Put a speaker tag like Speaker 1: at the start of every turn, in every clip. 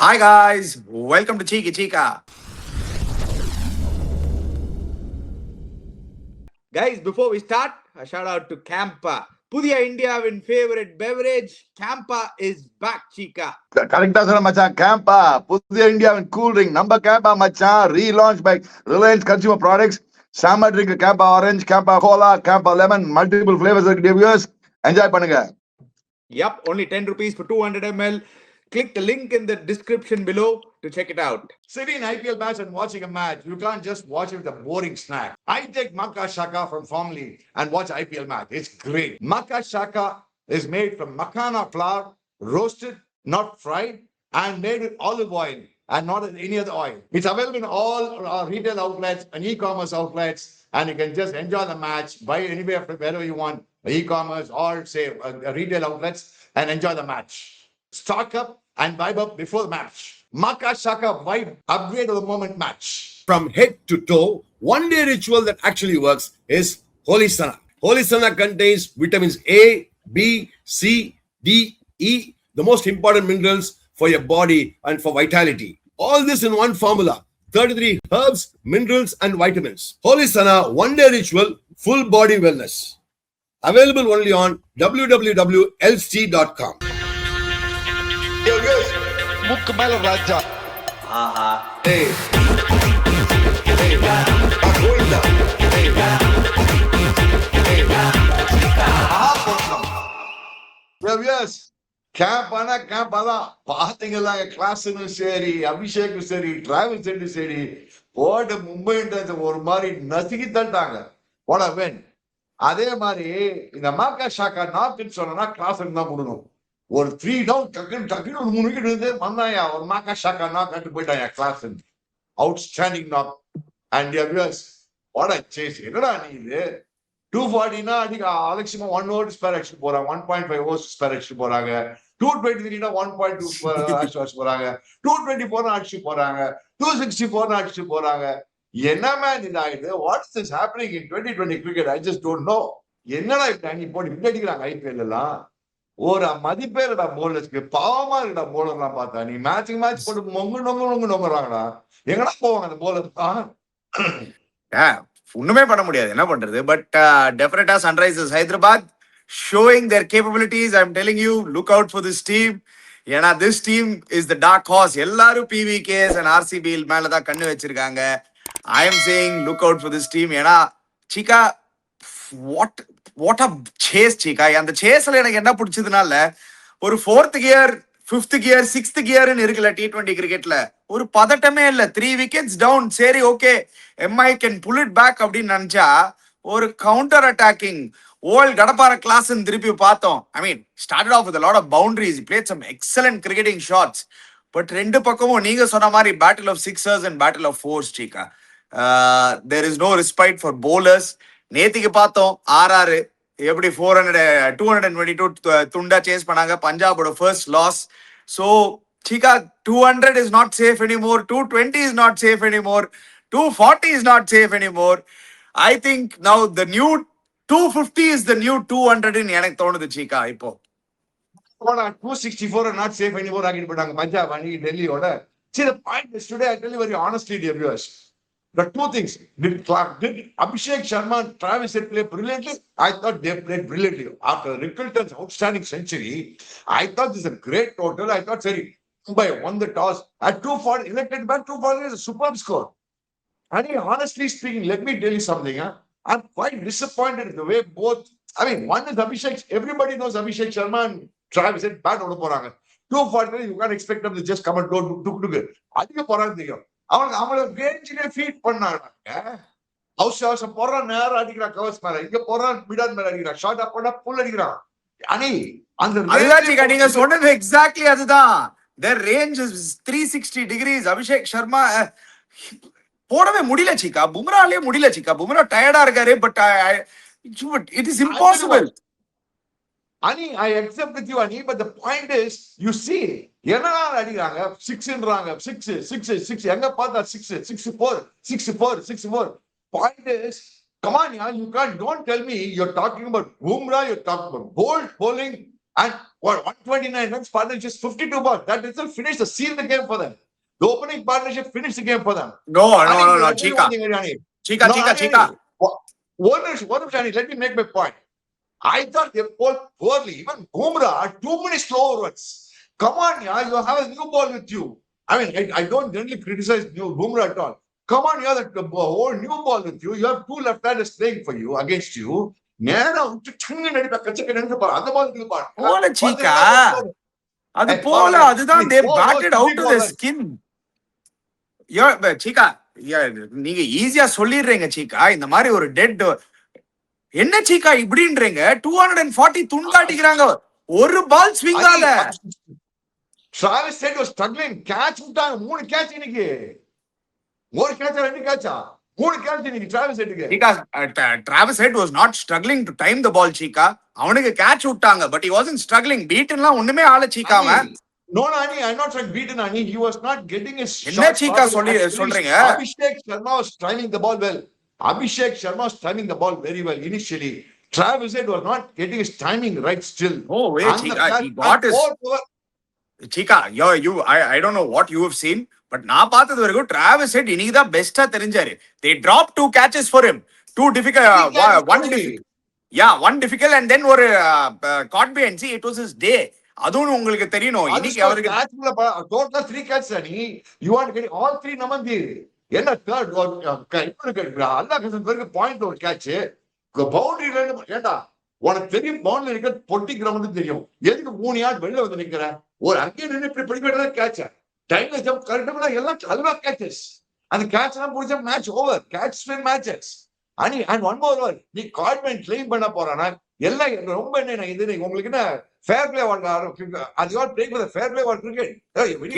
Speaker 1: Hi guys, welcome to Cheeky Chica. Guys, before we start, a shout out to Campa. புதிய இந்தியாவின் favourite beverage Campa is back, Chica.
Speaker 2: கரெக்டா சொன்ன மச்சான். கேம்பா புதிய இந்தியாவின் கூல் ட்ரிங்க் நம்ம கேம்பா மச்சான். Relaunch by Reliance consumer products. Summer drink Campa orange, Campa cola, Campa lemon, multiple flavours இருக்கு டிவியர்ஸ். என்ஜாய் பண்ணுங்க.
Speaker 1: Yup, only 10 rupees for 200 ml. Click the link in the description below to check it out.
Speaker 3: Sitting in IPL match and watching a match, you can't just watch it with a boring snack. I take Makka Shaka from Formly and watch IPL match. It's great. Makka Shaka is made from makhana flour, roasted, not fried, and made with olive oil and not with any other oil. It's available in all our retail outlets and e-commerce outlets, and you can just enjoy the match, buy anywhere from wherever you want, e-commerce or say retail outlets, and enjoy the match. Stock up and vibe up before the match. Makka Shaka vibe upgrade of the moment match.
Speaker 4: From head to toe, one day ritual that actually works is Holy Sana. Holy Sana contains vitamins A, B, C, D, E, the most important minerals for your body and for vitality. All this in one formula. 33 herbs, minerals and vitamins. Holy Sana one day ritual, full body wellness. Available only on www.lc.com.
Speaker 3: Mukk mela raja.
Speaker 2: Hey. Hey. Golda. Hey. Hey. Yes. கேம்பானா கேம்பா தான். பாத்தீங்களா கிளாஸ்னும் சரி, அபிஷேக்கும் சரி, travel சென்டும் சரி, போட்டு மும்பைன்றது ஒரு மாதிரி நசுக்கி தட்டாங்க. What a win. அதே மாதிரி இந்த மாக்கா ஷாக்கா நாக்குன்னு சொன்னா கிளாஸ் தான் கொடுக்கணும். ஒரு 3 டவுன் டக்குன்னு ஒரு 3 விக்கெட் இருந்து வந்தாயா ஒரு மாக்கா ஷாக்கா நாக் கட்டு போயிட்டாயா class. Outstanding knock. And viewers, what a chase. என்னடா நீ இது 240னா அடிக்க அலட்சியமா 1 ஓவர் ஸ்பேர் அடிச்சு போறாங்க, 1.5 ஓவர்ஸ் ஸ்பேர் அடிச்சு போறாங்க. 223னா 1.2 அடிச்சு போறாங்க, 224 அடிச்சு போறாங்க, 264 அடிச்சு போறாங்க. என்ன மேன் இது ஆயிடுது? What is this happening in 2020 cricket? I just don't know. என்னடா இப்ப நீ போட்டு இப்படி அடிக்கிறாங்க ஐபிஎல் எல்லாம்? ஒரு மதிப்பே இருக்கடா போலர்ஸ்க்கு. பாவமா இருக்கடா போலர்லாம் பார்த்தா. நீ மேட்ச் போட்டு நொங்குறாங்கடா. எங்கடா போவாங்க அந்த போலர்?
Speaker 1: ஒண்ணுமே பண்ண முடியாது, என்ன பண்றது. பட் டெஃபினட்டா Sunrisers Hyderabad showing their capabilities. I'm telling you, look out for this team. ஏன்னா this team is the dark horse. எல்லாரும் PVKs and RCB மேலதான் கண்ணு வச்சிருக்காங்க. I am saying look out for this team. ஏன்னா சிக்கா வாட் அ சேஸ் சிக்கா. அந்த சேஸ்ல எனக்கு என்ன பிடிச்சதுனால ஒரு 4th gear, 5th gear, 6th கியர்னு இருக்குல்ல T20 கிரிக்கெட்ல, ஒரு பதட்டமே இல்ல. 3 wickets down, சரி okay MI can pull it back அப்படின்னு நினைச்சா ஒரு கவுண்டர் அட்டாக்கிங் ஓல்ட் கடப்பார கிளாஸ் திருப்பி பார்த்தோம். I mean started off with a lot of boundaries. He played some excellent cricketing shots. But ரெண்டு பக்கமும் நீங்க சொன்ன மாதிரி battle of sixers and battle of fours Cheeka. There is no respite for bowlers. நேத்திக்கு பார்த்தோம் RR எப்படி 222 துண்டா சேஸ் பண்ணாங்க. பஞ்சாபோட first loss. So Cheeka 200 is not safe anymore. 220 is not safe anymore. 240 is not safe anymore. I think now the new 250 is the new 200 ன்னு எனக்கு தோணுது சீக்கா. இப்போ
Speaker 3: 264 not safe anymore ஆகிட்டு போட்டாங்க பஞ்சாப் அணி டெல்லியோட. See, the point is today, I tell you very honestly, dear viewers, the two things. Did Abhishek Sharma and Travis Head play brilliantly? I thought they played brilliantly. After Rickelton's outstanding century, I thought this is a great total. I thought, sorry, Mumbai won the toss at 240, elected back 240 is a superb score. And honestly speaking, let me tell you something. I'm quite disappointed in the way both. I mean, one is Abhishek. Everybody knows Abhishek Sharma and Travis Head bat oda poranga. 240, you can't expect them to just come and go tuk. அதிக போறாங்க தெரியும். அவங்கள ரேஞ்சிலே feet பண்ணாங்க. அவசரம் போறான், நேரம் அடிக்கிறான் covers மேல, இங்க போறான் மிடான் மேல அடிக்கிறான், ஷார்ட் அப் பண்ணா புல் அடிக்கிறான். அணி அந்த
Speaker 1: நீங்க சொன்னது எக்ஸாக்ட்லி அதுதான். their range is 360 degrees. Abhishek Sharma போடவே முடியல சீக்கா. பும்ராலே முடியல சீக்கா. பும்ரா டயர்டா இருக்காரு. But it is impossible.
Speaker 3: Ani, I accept with you, Ani, but the point is, you see, என்னடா அடிக்கிறாங்க 6ன்றாங்க, 6 எங்க பார்த்தா 6 4. Point is, come on, you can't, don't tell me you're talking about Bumrah, you're talking about bold bowling, And what 129 runs partnership, 52 balls. That itself finished the seal the game for them. The opening partnership finished the game for them.
Speaker 1: No,
Speaker 3: Ani,
Speaker 1: no, no, no,
Speaker 3: let me one
Speaker 1: Chika.
Speaker 3: thing, Ani.
Speaker 1: Chika,
Speaker 3: No,
Speaker 1: Chika,
Speaker 3: Ani,
Speaker 1: Chika.
Speaker 3: Ani. One minute, Ani, let me make my point. I thought they bowled poorly. Even Bumrah, too many slow runs. Come on, yeah, you have a new ball with you. I mean, I don't generally criticize new Bumrah at all. Come on, you have a whole new ball with you. You have two left-handers playing for you, against you. நேரா விட்டு டங்குன்னு அடிப்பா, கச்சக்க நின்று பாரு. அந்த ball இருக்கு பாரு.
Speaker 1: போல
Speaker 3: வந்து
Speaker 1: சீக்கா,
Speaker 3: என்ன ball?
Speaker 1: அது
Speaker 3: Hey,
Speaker 1: போல,
Speaker 3: பாருங்க.
Speaker 1: அதுதான்
Speaker 3: நீ
Speaker 1: they
Speaker 3: four balls,
Speaker 1: batted out
Speaker 3: 50
Speaker 1: to
Speaker 3: ball
Speaker 1: their
Speaker 3: runs.
Speaker 1: skin. சீக்கா, நீங்க ஈஸியா சொல்லிடுறீங்க சீக்கா, இந்த மாதிரி ஒரு டெட் என்ன சீக்கா இப்படின்றீங்க? 240 துண்டாட்டிக்கிறாங்க, ஒரு பால் ஸ்விங் ஆல.
Speaker 3: Travis Head was struggling. Catch விட்டாங்க. 3 catch இன்னைக்கு. ஒரு catch 2 catch-ஆ? 3 catch இன்னைக்கு Travis Headக்கு.
Speaker 1: Chika, Travis Head was not struggling to time the ball, Chika. அவனுக்கு catch விட்டாங்க, but he wasn't struggling. Beaten-லாம் ஒண்ணுமே ஆள Chika அவன்.
Speaker 3: No, Ani, I'm not trying to beat him, Ani. He was not getting his
Speaker 1: என்ன
Speaker 3: shot
Speaker 1: Chika
Speaker 3: properly. Actually,
Speaker 1: சொல்றீங்க?
Speaker 3: Abhishek Sharma was timing the ball well. Abhishek Sharma was timing the ball very well initially. Travis Head was not getting his timing right still.
Speaker 1: Oh, wait,
Speaker 3: And the
Speaker 1: Chika,
Speaker 3: catch-
Speaker 1: he got his...
Speaker 3: fourth over-
Speaker 1: Chika, I don't know what you have seen, but நான் பார்த்தது வரைக்கும் Travis Head இன்னைக்கு தான் பெஸ்டா தெரிஞ்சாரு. They dropped 2 catches for him. Two difficult,
Speaker 3: Three catches
Speaker 1: one
Speaker 3: only.
Speaker 1: difficult. Yeah, one difficult and then ஒரு caught by and see it was his day. அதுவும் உங்களுக்கு தெரியணும்.
Speaker 3: அது
Speaker 1: இன்னைக்கு அவருக்கு
Speaker 3: catch உள்ள total 3 catches, Ani. You want to get all 3 நமந்தி. என்ன third அல்லா point ஒரு கேட்ச் பவுண்டரி ஏண்டா உனக்கு தெரியும் பவுண்டரி இருக்க பொட்டிக்கிறவனுக்கு தெரியும் எதுக்கு 3 யார்ட் வெளில வந்து நிக்கிற ஒரு அங்கே நின்று இப்படி படிக்கிறதா கேட்ச் டைம்ல ஜம்ப் கரெக்டா எல்லாம் அல்வா கேட்சஸ் அந்த கேட்ச் எல்லாம் புடிச்சா match over catch win matches அனி அண்ட் ஒன் மோர் ஓவர் நீ கார்ட்மேன் கிளைம் பண்ண போறானா எல்லாம் ரொம்ப என்ன இது உங்களுக்கு என்ன ஃபேர் பிளே அது யார் play with fair play what cricket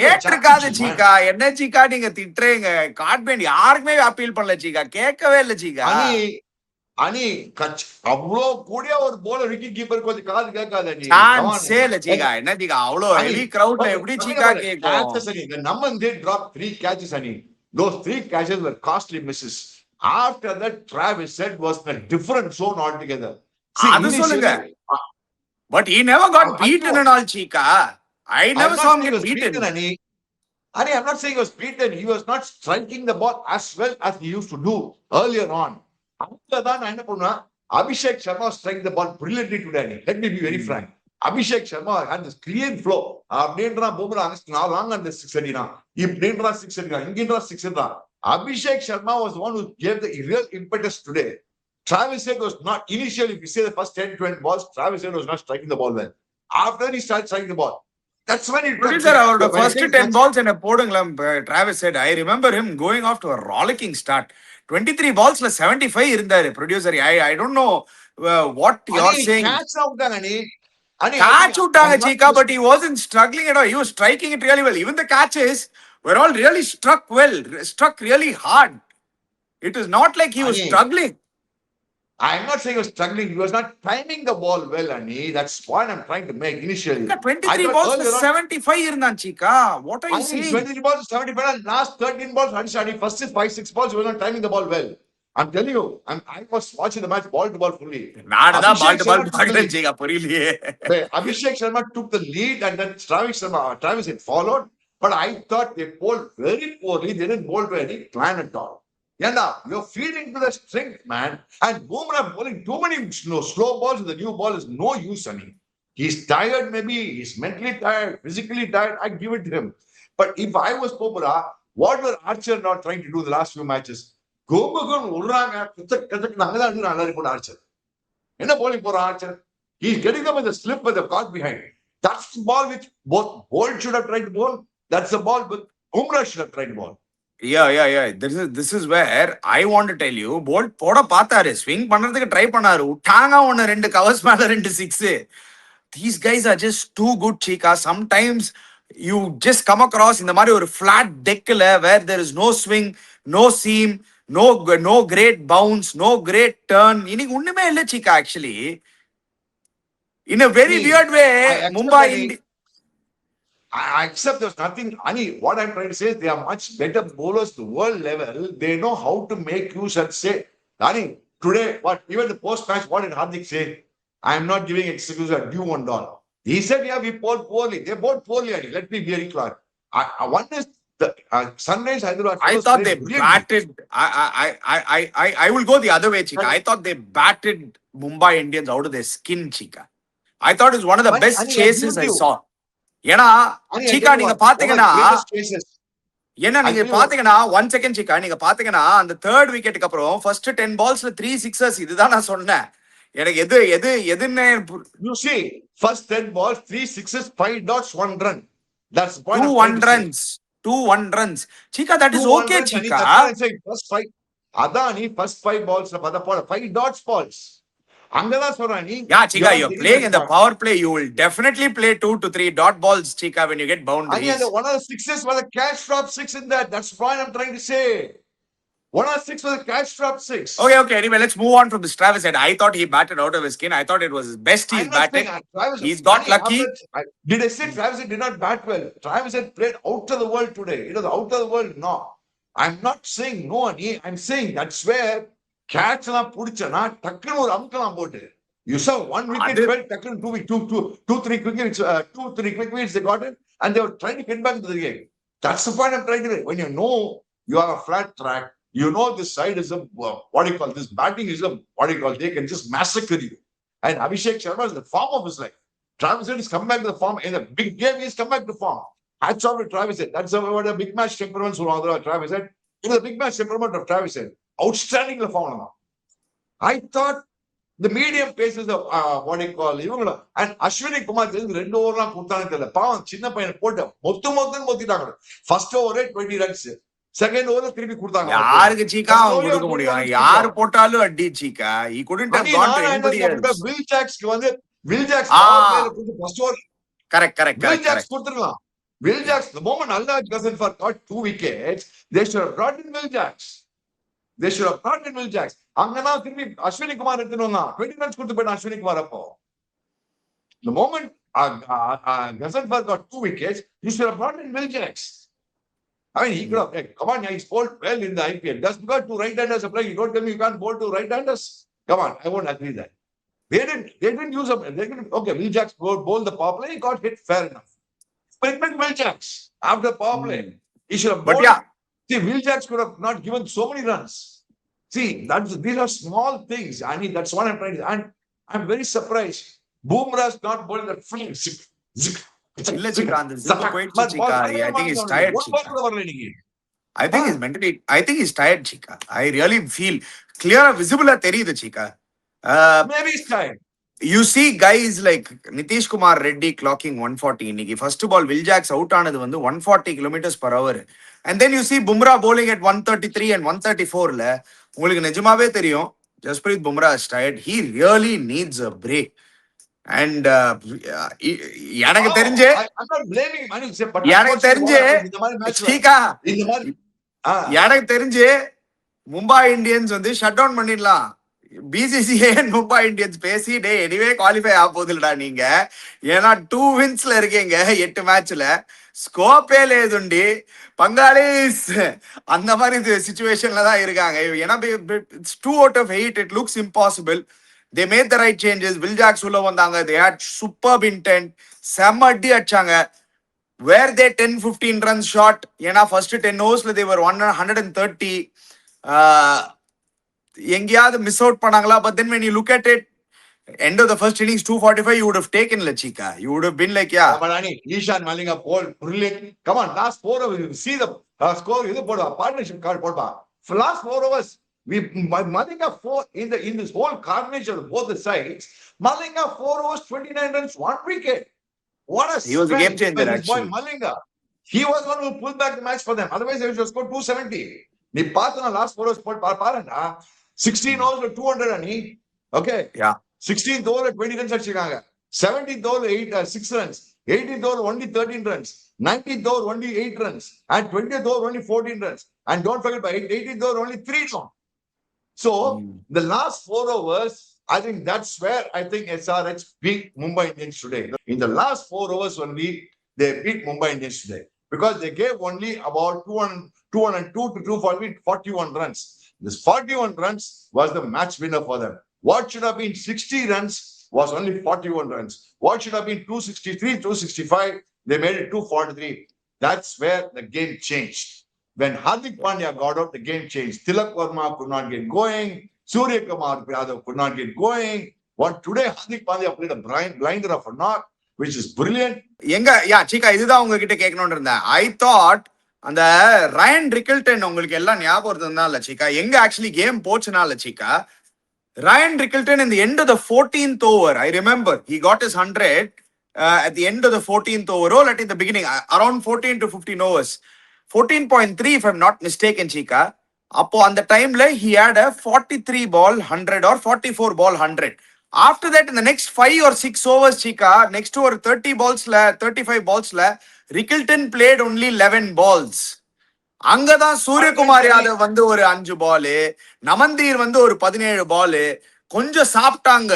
Speaker 1: கேட்டிருக்காது சீக்கா. என்ன சீக்கா நீங்க திட்டுறீங்க? கார்ட்மேன் யாருக்குமே அப்பீல் பண்ணல சீக்கா, கேட்கவே இல்ல சீக்கா.
Speaker 3: அனி அவ்வளோ கூடிய ஒரு போல விக்கெட் கீப்பர் கொஞ்சம் காது கேட்காத நீ
Speaker 1: சான்ஸே இல்ல சீக்கா. என்ன சீக்கா அவ்வளோ ஹெவி கிரவுட்ல எப்படி சீக்கா கேட்கும்?
Speaker 3: Naman did drop 3 catches, Ani. Those 3 catches were costly misses. After that, Travis Head was in a different zone altogether.
Speaker 1: அது சொல்லுங்க. But he never got beaten and all, Chika. I never saw him get beaten.
Speaker 3: Ani, I'm not saying he was beaten. He was not striking the ball as well as he used to do earlier on. After என்ன பண்ணுவா Abhishek Sharma striking the ball brilliantly today. Let me be very frank. Abhishek Sharma had this clean flow. அப்படின்றா Bumrah நான் long அந்த 6 அடினா இப்படின்றா 6 அடினா இங்கன்றா 6 அடினா Abhishek Sharma was the one who gave the real impetus today. Travis Head was not initially, if you say the first 10-20 balls, Travis Head was not striking the ball well. After he started striking the ball, that's when he
Speaker 1: Producer, அவரோட first 10 balls என்ன போடுங்களேன் Travis Head. I remember him going off to a rollicking start. 23 ballsல 75 இருந்தாரு. Producer, I don't know what you're saying.
Speaker 3: catch out Ani.
Speaker 1: Catch விட்டாங்க Chika, but he wasn't struggling at all. He was striking it really well. Even the catches were all really struck well, struck really hard. It is not like he was struggling.
Speaker 3: I'm not saying he was struggling. He was not timing the ball well, Ani. That's what I'm trying to make initially.
Speaker 1: 23 balls 75 இருந்தான் Chika. What are you saying?
Speaker 3: 23 balls 75. Last 13 balls, Ani. First 5-6 balls, he was not timing the ball well. I'm telling you, I was watching the match ball to ball fully.
Speaker 1: நானதான் ball to ball பார்க்கறேன் Chika, புரியலையே.
Speaker 3: Abhishek Sharma took the lead and then Travis had followed. But I thought they bowled very poorly. They didn't bowl to any plan at all. Yanda, you're feeding to the strength, man. And Bumrah bowling too many slow balls with the new ball is no use, Ani. He's tired, maybe. He's mentally tired, physically tired. I give it to him. But if I was Bumrah, what were Archer not trying to do the last few matches? Gomugan urranga kachak nangadan nalla report Archer. Enna bowling for Archer? He's getting them with a slip with the caught behind. That's the ball which both Bolt should have tried to bowl. That's the ball but Bumrah should have tried to bowl.
Speaker 1: Yeah. This is where I want to tell you. Bolt போட பார்த்தாரு, swing பண்றதுக்கு try பண்ணாரு, விட்டாங்க ஒன்னு 2 covers மேல 2 6. These guys are just too good, Chika. Sometimes you just come across இந்த மாதிரி ஒரு flat deckல where there is no swing, no seam, no great bounce, no great turn. இன்னைக்கு ஒண்ணுமே இல்ல Chika actually. In a very weird way, Mumbai
Speaker 3: I accept there's nothing. Ani, what I'm trying to say is they are much better bowlers to world level. They know how to make use and say, Ani, today, what even the post match, what did Hardik say? I am not giving excuses or due one dollar. He said, yeah, we bowled poorly. They bowled poorly, Adi. Let me be very clear. One is the Sunrise Hyderabad.
Speaker 1: I
Speaker 3: fellows
Speaker 1: thought
Speaker 3: played
Speaker 1: they
Speaker 3: brilliantly.
Speaker 1: batted. I will go the other way, Chika. I thought they batted Mumbai Indians out of their skin, Chika. I thought it was one of the best
Speaker 3: I
Speaker 1: chases
Speaker 3: agree
Speaker 1: I
Speaker 3: with you.
Speaker 1: saw. ஏன்னா
Speaker 3: I
Speaker 1: சீக்கா
Speaker 3: tell you
Speaker 1: நீங்க
Speaker 3: what, one of
Speaker 1: பாத்தீங்கன்னா
Speaker 3: the greatest cases.
Speaker 1: ஏன்னா
Speaker 3: I
Speaker 1: நீங்க
Speaker 3: tell you what,
Speaker 1: பாத்தீங்கன்னா 1 second சீக்கா நீங்க பாத்தீங்கன்னா அந்த third விக்கெட்டுக்கு அப்புறம் ஃபர்ஸ்ட் 10 balls 3 sixes இதுதான் நான் சொன்னேன். எனக்கு எதுன்னு
Speaker 3: you see, first 10 balls, 3 sixes, 5 dots, 1 run. That's the point
Speaker 1: two
Speaker 3: I'm trying
Speaker 1: one
Speaker 3: to say.
Speaker 1: runs, 2 1 runs. Chika, that is
Speaker 3: 2-1
Speaker 1: okay,
Speaker 3: runs, and
Speaker 1: Chika.
Speaker 3: that's what I'm saying. First 5. Adani, first 5 balls, 5 dots balls. அங்கதான் சொல்றேன் நீ.
Speaker 1: Yeah, Chika,
Speaker 3: you're
Speaker 1: you're
Speaker 3: getting
Speaker 1: playing
Speaker 3: that
Speaker 1: in the
Speaker 3: point.
Speaker 1: power play. You will definitely play 2 to 3 dot balls, Chika, when you get
Speaker 3: And
Speaker 1: boundaries.
Speaker 3: one of the sixes was a catch drop 6 in that. That's the point I'm trying to say. 1 of 6 was a catch drop 6.
Speaker 1: Okay. Anyway, let's move on from this Travis head. I thought he batted out of his skin. I thought it was his best he's
Speaker 3: I'm not
Speaker 1: batted.
Speaker 3: saying Travis.
Speaker 1: He's got
Speaker 3: Ani,
Speaker 1: lucky.
Speaker 3: did I say Travis did not bat well? Travis had played out of the world today. It was out of the world. No, I'm not saying no, Ani. I'm saying that's where catch na pudichana takkanu or amkalam potu. You saw one wicket
Speaker 1: Adu-
Speaker 3: fell, takkanu 2-3 quick wickets, 2-3 quick wickets they got it, and they were trying to get back into the game. That's the point I'm trying to say. When you know you are a flat track, you know this side is a what do you call this batting is a what do you call they can just massacre you. And Abhishek Sharma is the form of his life. Travis Head has come back to the form in a big game. He's come back to form. Hats off to Travis Head. That's what a big match temperament of Travis Head. It was a big match temperament of Travis Head. Outstanding the form now. I thought the medium paces of what do you call இவங்கள and Ashwini Kumar தெரிஞ்சு 2 ஓவர்லாம் கொடுத்தானே தெரியல. பாவம் சின்ன பையனை போட்டு மொத்திட்டாங்க. First ஓவரே 20 runs. செகண்ட் ஓவர் திருப்பி கொடுத்தாங்க.
Speaker 1: யாருக்கு சீக்கா அவன் கொடுக்க முடியும்? யாரு போட்டாலும் அடி Cheeka. He couldn't have gone to anybody else.
Speaker 3: Will ஜாக்ஸ்க்கு வந்து Will Jacks first over
Speaker 1: Correct.
Speaker 3: Will Jacks கொடுத்துருக்கலாம். Will Jacks, the moment Allah doesn't for got 2 wickets, they should have brought in Will Jacks. அங்கதான் திரும்பி அஸ்வினி குமார் எடுத்துட்டு வந்தான். 20 runs கொடுத்து போயிட்டான் அஸ்வினி குமார் அப்போ. The moment Ghazenfar got 2 wickets, you should have brought in Will Jacks. I mean, he could have, hey, come on, he bowled well in the IPL. Just because 2 right-handers are playing, you don't tell me you can't bowl 2 right-handers. Come on, I won't agree that. They didn't use them. Okay, Will Jacks bowled the power play, he got hit, fair enough. Bring back Will Jacks after power play. He should have
Speaker 1: But
Speaker 3: bowled.
Speaker 1: yeah.
Speaker 3: See, Will Jacks could have not given so many runs. See, these are small things. I mean, that's what I'm trying to. And I'm very surprised. Bumrah's not bowling that fling.
Speaker 1: இல்ல சீக்கா, அந்த zip போயிடுச்சு சீக்கா. I think he's tired சீக்கா. I think he's tired சீக்கா. I really feel clear visible தெரியுது சீக்கா.
Speaker 3: Maybe he's tired.
Speaker 1: You see guys like Nitish Kumar Reddy clocking 140 இன்னைக்கு first ball Will Jacks out ஆனது வந்து 140 kilometers per hour. And then you see Bumrah bowling at 133 and 134ல உங்களுக்கு நிஜமாவே தெரியும் Jasprit Bumrah is tired. He really needs a break. And எனக்கு தெரிஞ்சு
Speaker 3: I'm not blaming Manu, but
Speaker 1: எனக்கு தெரிஞ்சு
Speaker 3: இந்த மாதிரி மேட்ச்ல
Speaker 1: சீக்கா
Speaker 3: இந்த மாதிரி
Speaker 1: எனக்கு தெரிஞ்சு மும்பை இந்தியன்ஸ் வந்து ஷட் டவுன் பண்ணிடலாம். பிசிசிஐ மும்பை இந்தியன்ஸ் பேசி டே எனிவே குவாலிஃபை ஆக போகுதுடா நீங்க, ஏன்னா 2 வின்ஸ்ல இருக்கீங்க 8 மேட்ச்ல, ஸ்கோப்பே லேதுண்டி பங்காளிஸ் அந்த மாதிரி சிச்சுவேஷன்ல தான் இருக்காங்க. ஏன்னா it's 2 out of 8, it looks impossible. They made the right changes. Will Jacks உள்ள வந்தாங்க. They had superb intent. செம்ம அடி அடிச்சாங்க. Were they 10-15 runs short? ஏன்னா first 10 overs they were 130. எங்கேயாவது மிஸ் அவுட் பண்ணாங்களா? But then when you look at it, end of the first innings 245, you would have taken Lachika. You would have been like, yeah.
Speaker 3: But Ani, Ishan Malinga bowled brilliant. Come on, last 4 overs, see the score. You put a partnership card. For last 4 overs, Malinga 4 in this whole carnage of both the sides. Malinga 4 overs, 29 runs, 1 wicket. What a
Speaker 1: He was a game changer,
Speaker 3: by this boy
Speaker 1: actually.
Speaker 3: Malinga. He was one who pulled back the match for them. Otherwise, they would have scored 270. நீ பார்த்தனா last 4 overs பாருடா, 16 overs 200 அனி. Okay.
Speaker 1: Yeah.
Speaker 3: 16th over 20 runs அடிச்சிருக்காங்க. 17th over 6 runs. 18th over only 13 runs. 19th over only 8 runs. And 20th over only 14 runs. And don't forget by 18th over only 3 down. So the last 4 overs, I think that's where I think SRH beat Mumbai Indians today. In the last 4 overs only, they beat Mumbai Indians today. Because they gave only about 202 to 241 runs. This 41 runs was the match winner for them. What should have been 60 runs was only 41 runs. What should have been 263, 265, they made it 243. That's where the game changed. When Hardik Pandya got out, the game changed. Tilak Verma could not get going. Surya Kumar Yadav could not get going. What today Hardik Pandya played a blinder of a knock, which is brilliant.
Speaker 1: சீக்கா இதுதான் உங்ககிட்ட கேட்கணும்னு இருந்தேன். I thought அந்த Ryan Rickelton உங்களுக்கு எல்லாம் ஞாபகம் இருந்தா இல்ல சீக்கா, எங்க ஆக்சுவலி கேம் போச்சுனா இல்ல சீக்கா, Ryan Rickelton in the end of the 14th over, I remember he got his 100 at the end of the 14th over, or at the beginning, around 14 to 15 overs. 14.3 if I'm not mistaken, Chika. Appo on the time he had a 43 ball 100 or 44 ball 100. After that, in the next 5 or 6 overs, Chika, next over 30 balls, 35 balls, Rickelton played only 11 balls. அங்கதான் சூரியகுமார் யாதவ் வந்து ஒரு 5 பாலு, நமந்தீர் வந்து ஒரு 17 பாலு, கொஞ்சம் சாப்பிட்டாங்க.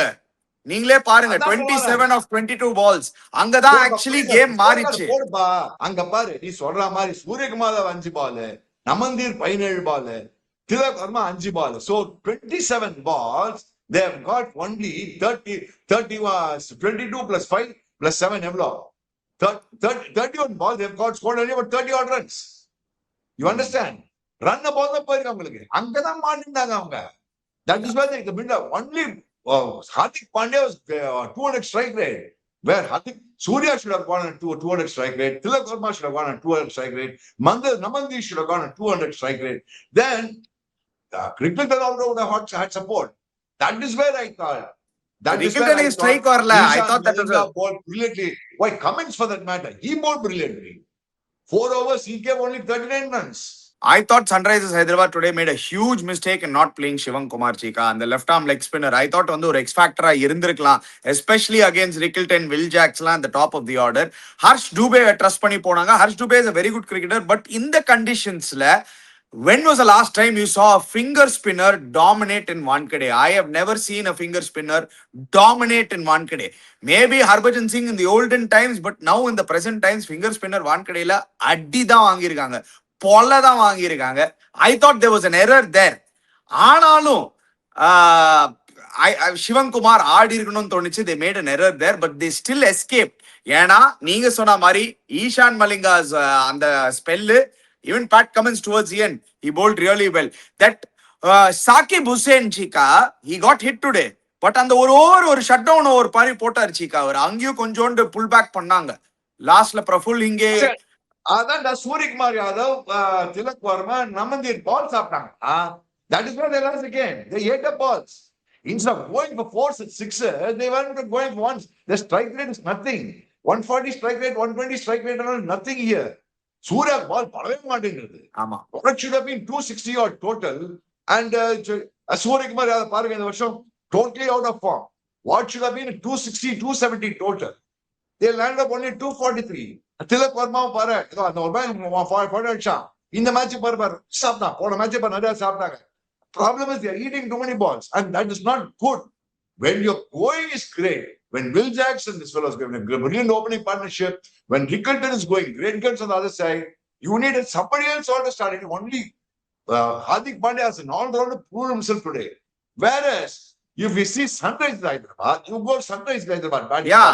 Speaker 1: நீங்களே பாருங்க 27 of 22 balls. அங்கதான் ஆக்சுவலி கேம் மாறிச்சு.
Speaker 3: அங்க பாரு, நீ சொல்ற மாதிரி Suryakumar 5 Balu, நமந்தீர் 17 Balu, Tilak Verma 5 Balu. So 27 balls, they have got only 30 was 22 plus 5 plus 7 எவ்வளோ? 31 balls, they have got scored only about 30 odd runs. You understand? Run the ball போயிருக்காங்க உங்களுக்கு. அங்கதான் மாட்டினாங்க அவங்க. That is why the builder only Hardik Pandya was 200 strike rate. Where Surya should have gone on 200 strike rate. Tilak Verma should have gone on 200 strike rate. Namandi should have gone on 200 strike rate. Then Rickelton also would have had support. That is where I thought.
Speaker 1: Rickelton is strike வரல. I thought that was
Speaker 3: bowled brilliantly. Why Cummins for that matter? He bowled brilliantly. 4 overs, he gave only 39 runs.
Speaker 1: I thought Sunrisers Hyderabad today made a huge mistake in not playing Shivam Kumar Chika and the left arm leg spinner. I thought வந்து ஒரு X factor இருந்திருக்கலாம், especially against Rickelton, Will Jackson at the top of the order. Harsh Dubey trust பண்ணி போனாங்க. Harsh Dubey is a very good cricketer, but in the conditions when was the last time you saw a finger spinner dominate in Wankhede? I have never seen a finger spinner dominate in Wankhede. Maybe Harbhajan Singh in the olden times, but now in the present times, finger spinner Wankhede la addi தான் வாங்கியிருக்காங்க, பொல்ல தான் வாங்கியிருக்காங்க. I thought there was an error there. ஆனாலும் சிவம் குமார் ஆடி இருக்கணும்னு தோணுச்சு. they made an error there, but they still escaped. ஏன்னா நீங்க சொன்ன மாதிரி ஈஷான் மலிங்காஸ் அந்த spell, even Pat Cummins towards the end, he bowled really well. That Saqib Hussain Chika, he got hit today. But அந்த ஒரு ஓவர் ஒரு ஷட் டவுன் ஓவர் பாரி போட்டார் Chika. அவர் அங்கேயும் கொஞ்சோண்டு புல் பேக் பண்ணாங்க. லாஸ்ட்ல பிரஃபுல் இங்கே
Speaker 3: அதான் சூரியகுமார் யாதவ், திலக் வர்மா, நமந்தீர் பால் சாப்பிட்டாங்க. That is why they lost the game. They ate the balls. Instead of going for 4 6, they weren't going for once. The strike rate is nothing. 140 strike rate, 120 strike rate, nothing here. Surya ball படவே மாட்டேங்கிறது.
Speaker 1: ஆமா.
Speaker 3: It should have been 260 odd total. And Suryakumar Yadav பாருங்க இந்த வருஷம் totally out of form. What should have been 260, 270 total? They landed up only 243. Tilak வர்மாவும் பாரு, அந்த ஒரு மாதிரி அடிச்சான். இந்த மேட்ச் பாரு சாப்பிட்டான். போன மேட்ச் பாரு நிறைய சாப்பிட்டாங்க. Problem is they are eating too many balls, and that is not good. When your going is great, when Will Jackson, this fellow is giving a brilliant opening partnership, when Rickelton is going, great guns on the other side, you needed somebody else all to start it. Only Hardik Pandya has an all-rounder proved himself today. Whereas, if we see Sunrisers Hyderabad, you go Sunrisers Hyderabad, yeah.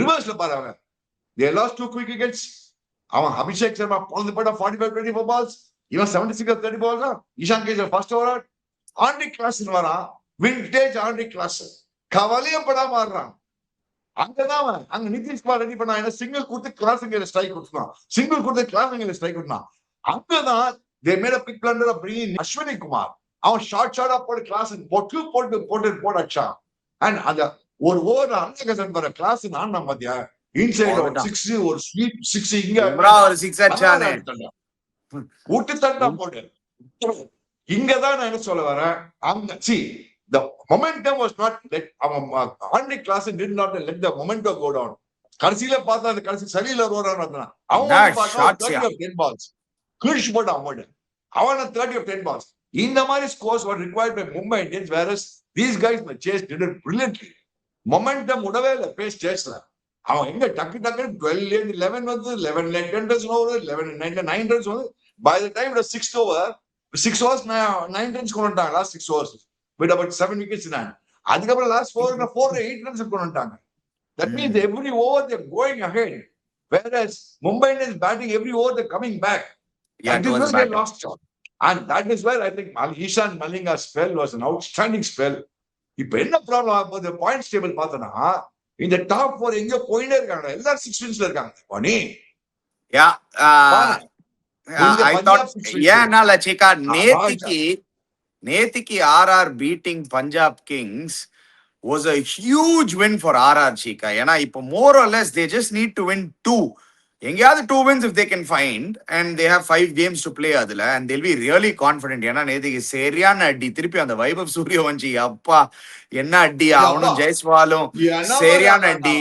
Speaker 3: Reverse la they lost 2 quick wickets. Abhishek Sharma on the part of 45-24 balls. Even 76 or 30 balls. Ishan Kejar first over. Andy Klassen vara. Vintage Andy Klassen. Kavaliyam pada marran. அங்கதான் அங்க Nitish Kumar ready பண்ணா single கொடுத்து கிளாஸுங்க strike கொடுத்தான். Single கொடுத்து கிளாஸுங்க strike கொடுத்தான். அங்கதான் they made a big blunder of bringing Ashwini Kumar. அவன் short போட்டு கிளாஸ் போட்டு அடிச்சான். அண்ட் அந்த ஒரு ஓவர் அன்லகசன் வர கிளாஸ் ஆனா பாத்தியா, இன்சைட் ஒரு 6 ஒரு ஸ்வீப் 6 இங்க
Speaker 1: ஒரு 6 அடிச்சானே
Speaker 3: ஊட்டி தண்டா போட்டு. இங்கதான் நான் என்ன சொல்ல வரேன், அங்க see the momentum was not let Andy Klassen did not let the momentum go down. கடைசியில பார்த்தா அந்த கடைசி சரியில ரோரான் வந்தான். அவன் பார்த்தா 30 of 10 balls கிழிச்சு போட்டான். அவன் 30 of 10 balls. இந்த மாதிரி scores were required by Mumbai Indians, whereas these guys in the chase did it brilliantly. Momentum உடவே இல்லை பேஸ் சேஸ்ல. அவன் எங்க டக்கு 12 11 வந்து 11 10 runs over 11 9 runs வந்து by the time the 6th over 6 overs 9 runs கொண்டுட்டாங்க. last 6 overs with about 7 wickets in hand. அதுக்கப்புறம் last 4 runs கொண்டு வந்துட்டாங்க. That means every over they're going ahead. Whereas Mumbai Indians batting every over they're coming back.
Speaker 1: Yeah,
Speaker 3: That is
Speaker 1: towards
Speaker 3: where
Speaker 1: the
Speaker 3: they
Speaker 1: back.
Speaker 3: lost shot. And that is where I think Ishan Malinga's spell was an outstanding spell. இப்ப என்ன problem ஆகும்போது points table பார்த்தோன்னா இந்த top 4 எங்கேயோ போயிட்டே இருக்காங்க. எல்லாரும் 6 wins இருக்காங்க. மணி
Speaker 1: Yeah,
Speaker 3: இந்த
Speaker 1: I
Speaker 3: பஞ்சாப்
Speaker 1: thought,
Speaker 3: 6 wins.
Speaker 1: ஏன்னா லட்சிகா
Speaker 3: பாஜா.
Speaker 1: நேத்திக்கு RR beating Punjab Kings was a huge win for RR, Chika. ஏன்னா இப்போ more or less they just need to win 2. எங்கேயாவது 2 wins if they can find, and they have 5 games to play அதுல, and they'll be really confident. ஏன்னா நேத்திக்கு சரியான அடி, திருப்பி அந்த வைபவ் சூரியவன்ஷி, அப்பா என்ன அடி, அவனும் ஜெய்ஸ்வாலும் சரியான அடி.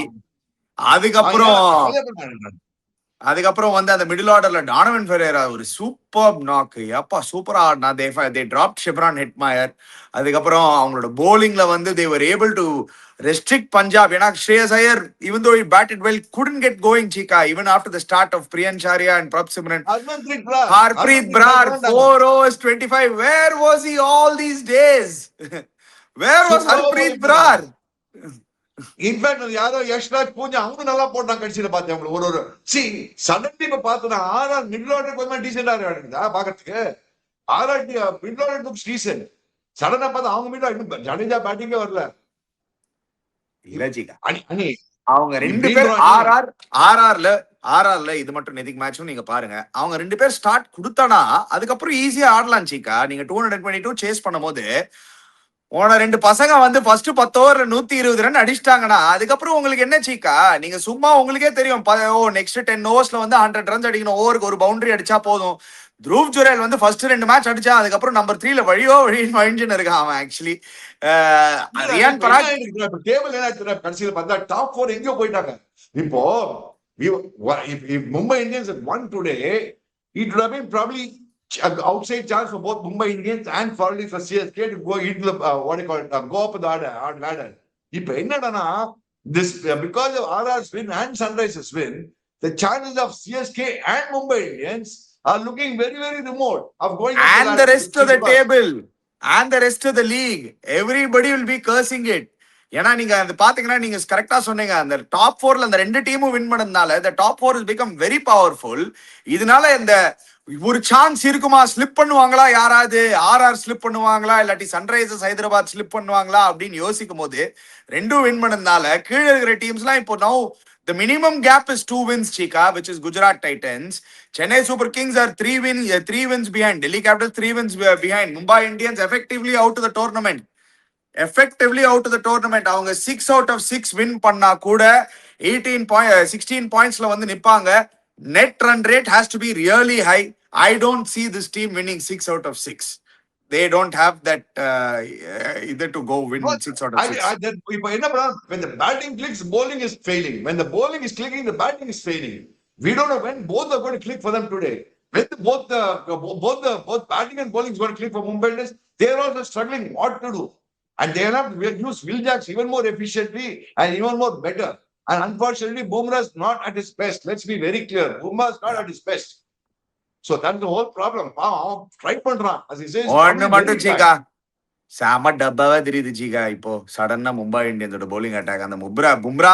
Speaker 1: அதுக்கப்புறம் வந்து அந்த மிடில் ஆர்டர்ல டானவன் ஃபெரேரா ஒரு சூப்பர் நாக், அப்பா சூப்பரா ஆடினா. தே டிராப்ட் ஷிப்ரான் ஹெட்மயர். அதுக்கப்புறம் அவங்களோட bowlingல வந்து they were able to restrict Punjab. ஏன்னா ஸ்ரேயஸ் Iyer, even though he batted well, couldn't get going, Chika, even after the start of Priyan Charia and Prabh Simran. Harpreet Brar 4 overs 25. Where was he all these days? Where was Harpreet Brar?
Speaker 3: In fact யாரோ யஷ்ராஜ் பூஜா அவங்க நல்லா போட்டாங்க கடைசியில பார்த்தேன். அவங்களுக்கு ஒரு suddenly இப்ப பார்த்தோன்னா ஆர்ஆர் மிடில் ஆர்டர் கொஞ்சம் டீசென்டா இருக்குதா பாக்கிறதுக்கு. RR middle order looks decent. சடனா பார்த்தா அவங்க மிடில் ஜடேஜா பேட்டிங்கே வரல.
Speaker 1: இல்ல ஜிகா,
Speaker 3: அணி
Speaker 1: அவங்க 2 பேர் ஆர்ஆர்ல இது மட்டும் நெதிக் மேட்சும் நீங்க பாருங்க. அவங்க 2 பேர் ஸ்டார்ட் கொடுத்தானா அதுக்கப்புறம் ஈஸியா ஆடலாம் சீக்கா. நீங்க 222 சேஸ் பண்ணும்போது போன 2 பசங்க வந்து ஃபர்ஸ்ட் 10 ஓவர்ல 120 ரன் அடிச்சிட்டாங்கன்னா அதுக்கப்புறம் உங்களுக்கு என்ன சீக்கா, நீங்க சும்மா உங்களுக்கே தெரியும் நெக்ஸ்ட் 10 ஓவர்ஸ்ல வந்து 100 ரன்ஸ் அடிக்கணும், ஓவருக்கு ஒரு பவுண்டரி அடிச்சா போதும். த்ருவ் ஜுரேல் வந்து ஃபர்ஸ்ட் 2 மேட்ச் அடிச்சா, அதுக்கப்புறம் நம்பர் 3ல வழிஞ்சுன்னு இருக்கான் அவன். ஆக்சுவலி ரியான் பராக்
Speaker 3: டேபிள் என்ன கடைசியில பார்த்தா டாப் 4 எங்கேயோ போயிட்டாங்க. இப்போ Mumbai Indians won today, it would have been probably an outside chance for both Mumbai Indians and probably for CSK to go into the what do you call it, go up the ladder. இப்போ என்னடானா this because of RR's win and Sunrisers win, the chances of CSK and Mumbai Indians are looking very very remote of going up
Speaker 1: and the rest of the table and the rest of the league. Everybody will be cursing it. ஏன்னா நீங்க அது பாத்தீங்கன்னா நீங்க கரெக்டா சொன்னீங்க, அந்த top 4ல அந்த 2 டீமும் வின் பண்ணதுனால the top 4 has become very powerful. இதனால இந்த ஒரு சான்ஸ் இருக்குமா, ஸ்லிப் பண்ணுவாங்களா யாராவது, ஆர்ஆர் ஸ்லிப் பண்ணுவாங்களா இல்லாட்டி சன்ரைசர்ஸ் ஹைதராபாத் ஸ்லிப் பண்ணுவாங்களா அப்படின்னு யோசிக்கும் போது 2 வின் பண்ணதுனால கீழே இருக்கிற டீம்ஸ்லாம் இப்போ now the minimum gap is 2 wins, Chika, which is Gujarat Titans. Chennai Super Kings are 3 wins behind. Delhi Capitals 3 wins behind. Mumbai Indians effectively out of the tournament. அவங்க 6 out of 6 win பண்ணா கூட 16 pointsல வந்து நிப்பாங்க. Net run rate has to be really high. I don't see this team winning 6 out of 6. They don't have that either to go win 6 out of 6.
Speaker 3: இப்போ என்ன பண்ணலாம், when the batting clicks, bowling is failing. When the bowling is clicking, the batting is failing. We don't know when both are going to click for them today. When both batting and bowling is going to click for Mumbai Indians, they are also struggling what to do. And they have to use Will Jacks even more efficiently and even more better. And unfortunately, Bumrah is not at his best. Let's be very clear. Bumrah is not at his best. So that's the whole problem. Try பண்றான். As he says,
Speaker 1: ஒன்னு மட்டும் சீக்கா, சாம டப்பாவா தெரியுது சீக்கா. இப்போ சடனா Mumbai இந்தியன்ஸோட bowling attack, அந்த Bumrah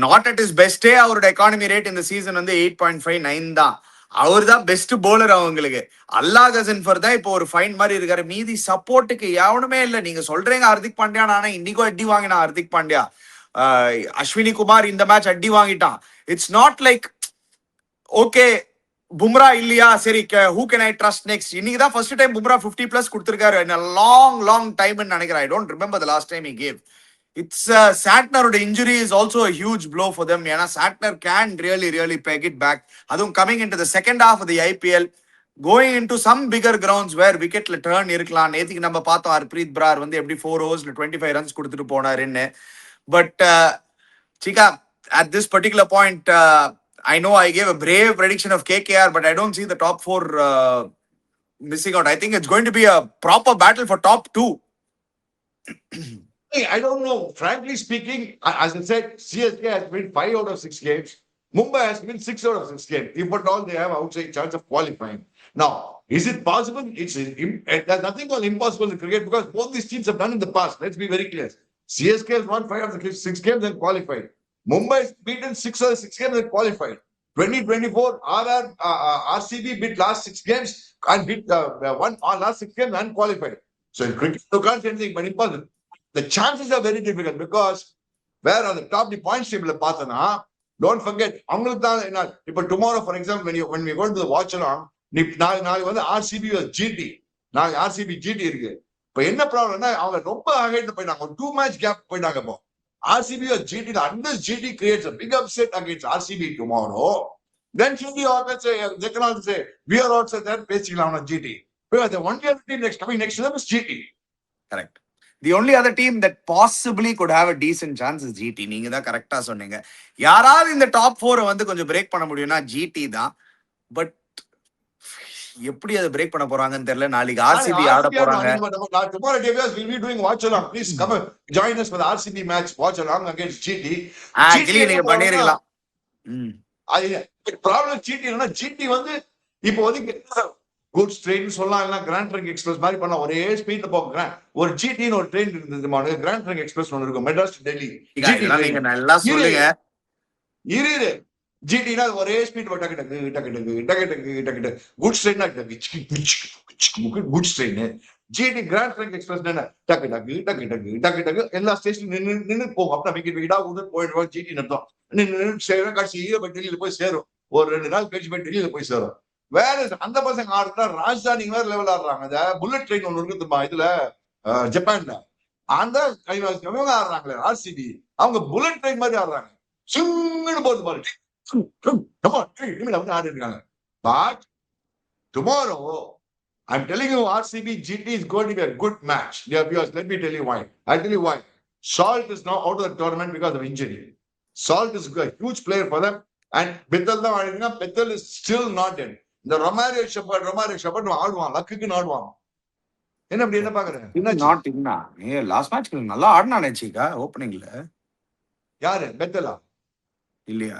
Speaker 1: not at is பெஸ்டே. அவரோட economy rate இந்த season வந்து 8.59 தான். அவர் தான் பெஸ்ட் போலர் அவங்களுக்கு. அல்லா கசன்ஃபர் தான் இப்போ ஒரு ஃபைன் மாதிரி இருக்காரு. மீதி சப்போர்ட்டுக்கு எவனுமே இல்லை. நீங்க சொல்றீங்க ஹர்திக் பாண்டியா, ஆனா இன்னைக்கும் அடி வாங்கினா ஹர்திக் பாண்டியா. அஸ்வினி குமார் இந்த மேட்ச் அடி வாங்கிட்டான். It's not like okay Bumrah இல்லையா, சரி who can I trust next. இன்னைக்கு தான் ஃபர்ஸ்ட் டைம் பும்ரா 50+ கொடுத்திருக்காரு in a long time நினைக்கிறேன். I don't remember the last time he gave. It's Santner's injury is also a huge blow for them. ஏன்னா Santner can really peg it back. அதுவும் coming into the second half of the IPL, going into some bigger grounds where wicketல turn இருக்கலாம். நேத்திக்கு நம்ம பார்த்தோம் ஹர்ப்ரீத் பிரார் வந்து எப்படி 4 overs 25 runs கொடுத்துட்டு போனாருன்னு. But Chika, at this particular point, I know I gave a brave prediction of KKR, but I don't see the top 4 missing out. I think it's going to be a proper battle for top 2.
Speaker 3: I don't know. Frankly speaking, as I said, CSK has won 5 out of 6 games. Mumbai has won 6 out of 6 games. If at all, they have outside chance of qualifying. Now, Is it possible? There's nothing called impossible in cricket because both these teams have done in the past. Let's be very clear. CSK has won 5 of the 6 games and qualified. Mumbai has beaten 6 of the 6 games and qualified. 2024, RCB beat last 6 games and beat one last 6 games and qualified. So in cricket, you can't say anything but impossible. The chances are very difficult because where on the top the points table பார்த்தனா, don't forget, அவங்களுக்கு தான் என்ன, இப்போ tomorrow for example when we go to the watch along, நாளைக்கு வந்து RCB GT, நாளைக்கு RCB GT இருக்கு. இப்போ என்ன ப்ராப்ளம்னா அவங்க ரொம்ப அகைட் போயிட்டாங்க, ஒரு 2 match gap போயிட்டாங்க. இப்போ RCB or GT, unless GT creates a big upset against RCB tomorrow, then GT always say, they can also say, we are also there பேசிக்கலாம் on GT. Because the one year team coming next to them is GT.
Speaker 1: Correct. The only other team that possibly could have a decent chance is GT. நீங்க தான் கரெக்டா சொன்னீங்க. யாராவது இந்த top 4 வந்து கொஞ்சம் break பண்ண முடியும்னா GT தான். பட் எப்படி அதை பிரேக் பண்ண போறாங்கன்னு தெரியல. நாளைக்கு RCB ஆட போறாங்க.
Speaker 3: Tomorrow Devyas will be doing watch along. Please come join us for the RCB match watch along against GT.
Speaker 1: Actually நீங்க பண்ணிரலாம்.
Speaker 3: ப்ராப்ளம் GT என்னன்னா GT வந்து இப்போ வந்து குட்ஸ் ட்ரெயின் சொல்லலாம், இல்ல கிராண்ட் ட்ரங்க் எக்ஸ்பிரஸ் மாதிரி பண்ணலாம், ஒரே ஸ்பீட்ல போக. ஒரு ஜிடின்னு ஒரு ட்ரெயின் இருந்தது, கிராண்ட் ட்ரங்க் எக்ஸ்பிரஸ் ஒன்று இருக்கும், மெட்ராஸ் டு டெல்லி.
Speaker 1: நீங்க நல்லா சொல்லுங்க.
Speaker 3: இரு ஜிடினா ஒரே ஸ்பீட் டக்கு டக்கு டக்கு டக்கு டக்கு டக்கு டக்கு டக்கு. குட்ஸ் ட்ரெயின்னா goods train. GT grand trunk express என்ன டக்கு டக்கு டக்கு டக்கு டக்கு டக்கு எல்லா ஸ்டேஷன் நின்று போகும். அப்படின்னா விக்கெட் விக்கெட்டா உடனே போயிடுவோம். ஜிடி நடத்தும் நின்று சேரும். கடைசி டெல்லியில போய் சேரும். ஒரு 2 நாள் கழிச்சு போய் டெல்லியில போய் சேரும். வேற அந்த பசங்க ஆடுறா ராஜதானி வேற லெவல் ஆடுறாங்க. இந்த புல்லட் ட்ரெயின் ஒண்ணு இருக்குதுமா இதுல ஜப்பான்ல, அந்த இவங்க ஆடுறாங்களே RCB, அவங்க புல்லட் ட்ரெயின் மாதிரி ஆடுறாங்க. சிங்குன்னு போறது மாதிரி ஆடி இருக்காங்க. But tomorrow I'm telling you, RCB GT is going to be a good match. Dear viewers, let me tell you why. I'll tell you why. Salt is now out of the tournament because of injury. Salt is a huge player for them. And Bethel தான் ஆடினா, Bethel is still not in. இந்த Romario shepherd ஆடுவான், லக்குன்னு ஆடுவான். என்ன அப்படி என்ன பாக்குறேன்?
Speaker 1: Not இன்னா லாஸ்ட் மேட்ச் நல்லா ஆடுனானே சீக்கா ஓப்பனிங்ல.
Speaker 3: யாரு? பெத்தலா
Speaker 1: இல்லையா?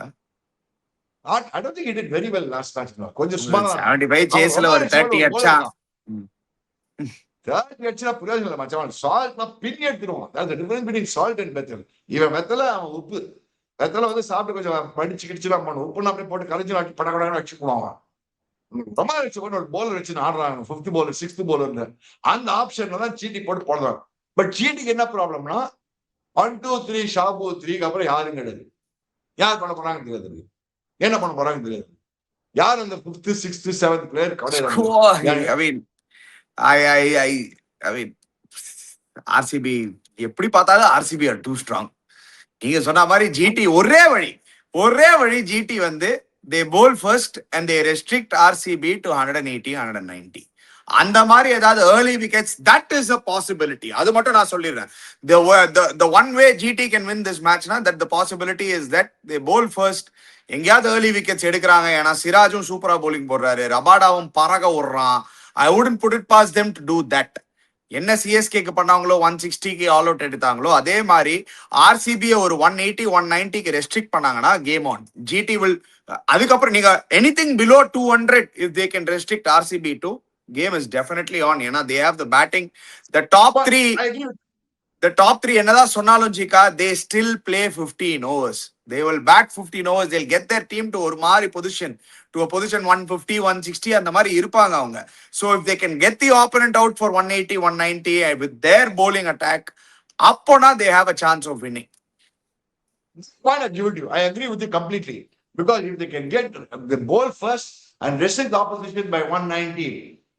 Speaker 3: I don't think he did very well last match. கொஞ்சம் சுமாரா
Speaker 1: 75 சேஸ்ல ஒரு 30 அடிச்சா.
Speaker 3: 30 அடிச்சா பிரயோஜனம் இல்ல மச்சான். சால்ட் நான் பின்னி எடுத்துருவான். that's the difference between salt and Bethel. இவன் பெத்தல அவன் உப்பு. பெத்தல வந்து சாப்பிட்டு கொஞ்சம் படிச்சு கிடிச்சுலாம் பண்ணும். உப்புன்னு அப்படியே போட்டு கரைச்சு ஆட்டி படகடன்னு வச்சுக்குவாங்க. ரொம்ப ஒரு bowler வச்சு ஆடுறாங்க, 5th bowler 6th bowler. அந்த ஆப்ஷன்ல தான் சீட்டி போட்டு போடுறாங்க. பட் சீட்டிக்கு என்ன ப்ராப்ளம்னா 1 2 3 ஷாபு 3க்கு அப்புறம் யாரும் கிடையாது. யார் பண்ண போறாங்கன்னு தெரியாது, என்ன பண்ண போறாங்கன்னு தெரியாது. யார் அந்த 5th 6th 7th பிளேயர் கிடையாது.
Speaker 1: I mean RCB எப்படி பார்த்தாலும் RCB are too strong. நீங்க சொன்ன மாதிரி GT ஒரே வழி GT வந்து they bowl first and they restrict RCB to 180 190. அந்த மாதிரி ஏதாவது early wickets, that is a possibility. அது மட்டும் நான் சொல்லிடுறேன். The one way GT can win this match na, that the possibility is that they bowl first, எங்கேயாவது early wickets எடுக்கிறாங்க. ஏன்னா சிராஜும் சூப்பரா bowling போடுறாரு, ரபாடாவும் பறக விடுறான். I wouldn't put it past them to do that. என்ன சிஎஸ்கேக்கு பண்ணாங்களோ 160க்கு ஆல் அவுட் எடுத்தாங்களோ அதே மாதிரி RCB ஒரு 180 190க்கு ரெஸ்ட்ரிக்ட் பண்ணாங்கன்னா கேம் ஆன். ஜிடி வில் அதுக்கப்புறம் நீங்க anything below 200 if they can restrict RCB to, game is definitely on. ஏன்னா they have the batting. The top 3 என்னதான் சொன்னாலும் Zika, they still play 15 overs. They will bat 15 overs. They'll get their team to ஒரு மாதிரி position, to a position 150 160 அந்த மாதிரி இருப்பாங்க அவங்க. So if they can get the opponent out for 180 190 with their bowling attack, அப்போனா they have a chance of winning.
Speaker 3: I agree with you completely, because if they can get the ball first and restrict the opposition by 190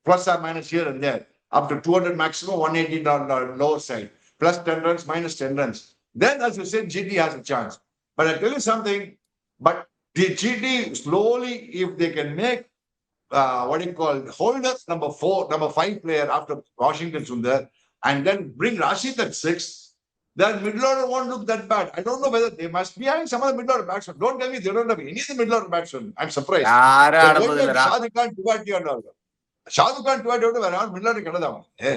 Speaker 3: plus or minus here and there up to 200 maximum, 180 down the lower side, plus 10 runs minus 10 runs, then as you said GT has a chance. But I tell you something, but the GT slowly, if they can make hold up number 5 player after Washington Sundar and then bring Rashid at 6, then middle order won't look that bad. I don't know whether they must be having some other middle order batsmen. Don't tell me they don't have any of the middle order batsmen. I'm surprised. Shahid Khan Tiwari and all. Shahid Khan Tiwari வேற யாரும் middle order கிடையாது.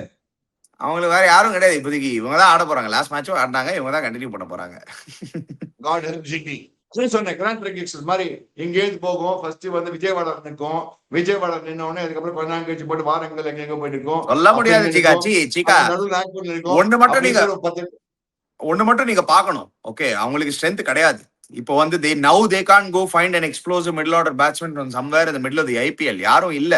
Speaker 1: அவங்களுக்கு வேற யாரும் கிடையாது இப்போதைக்கு. இவங்க தான் ஆட போறாங்க. லாஸ்ட் மேட்சும் ஆடினாங்க, இவங்க தான் கண்டினியூ பண்ண போறாங்க.
Speaker 3: God help GT. சொன்னேன் கிராண்ட் ட்ரிக்ஸ் மாதிரி இங்கேருந்து போகும். ஃபர்ஸ்ட் வந்து விஜயவாடா நிற்கும். விஜயவாடா நின்ன உடனே அதுக்கப்புறம் கொஞ்ச நேரம் கழிச்சு போட்டு வாரங்கள் எங்க போயிட்டு இருக்கோம்.
Speaker 1: சொல்ல முடியாது சீகா. சீகா
Speaker 3: நடுவில் நாக்பூர்ல இருக்கும்.
Speaker 1: ஒண்ணு மட்டும் நீங்க
Speaker 3: அப்புறம் ஒரு 10
Speaker 1: பார்க்கணும். ஓகே, அவங்களுக்கு ஸ்ட்ரென்த் கிடையாது. இப்போ வந்து they can't go find an explosive middle order batsman from somewhere in the middle of the IPL. யாரும் இல்ல.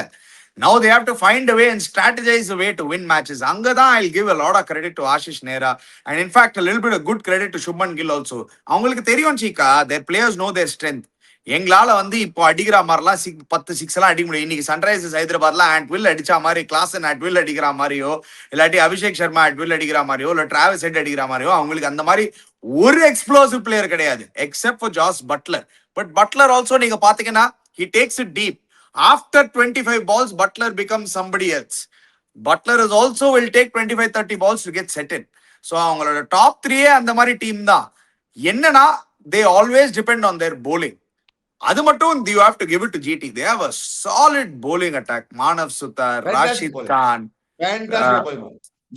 Speaker 1: Now they have to find a way and strategize a way to win matches. அங்கதான் I'll give a lot of credit to Ashish Nehra and in fact a little bit of good credit to Shubman Gill also. அவங்களுக்கு தெரியும் சீக்கா, their players know their strength. எங்களால வந்து இப்போ அடிக்கிற மாதிரிலாம் 10 6 எல்லாம் அடிக்க முடியும். இன்னைக்கு சன்ரைசர்ஸ் ஹைதராபாத்ல வில் அடிச்சா மாதிரி, கிளாசன் வில் அடிக்கிற மாதிரியோ, இல்லாட்டி அபிஷேக் சர்மா வில் அடிக்கிற மாதிரியோ, இல்ல டிராவிஸ் ஹெட் அடிக்கிற மாதிரியோ அவங்களுக்கு அந்த மாதிரி ஒரு எக்ஸ்ப்ளோசிவ் பிளேயர் கிடையாது except for Jos Buttler. But Buttler also நீங்க பாத்தீங்கன்னா he takes it deep. After 25 balls, Butler becomes somebody else. Butler is also will take 25-30 balls to get set in. So அவங்களோட டாப் 3 அந்த மாதிரி team தான். என்னன்னா they always depend on their bowling. அது மட்டும் you have to give it to GT. They have a solid bowling attack. Manav Sutar, Rashid Khan.
Speaker 3: Fantastic bowling.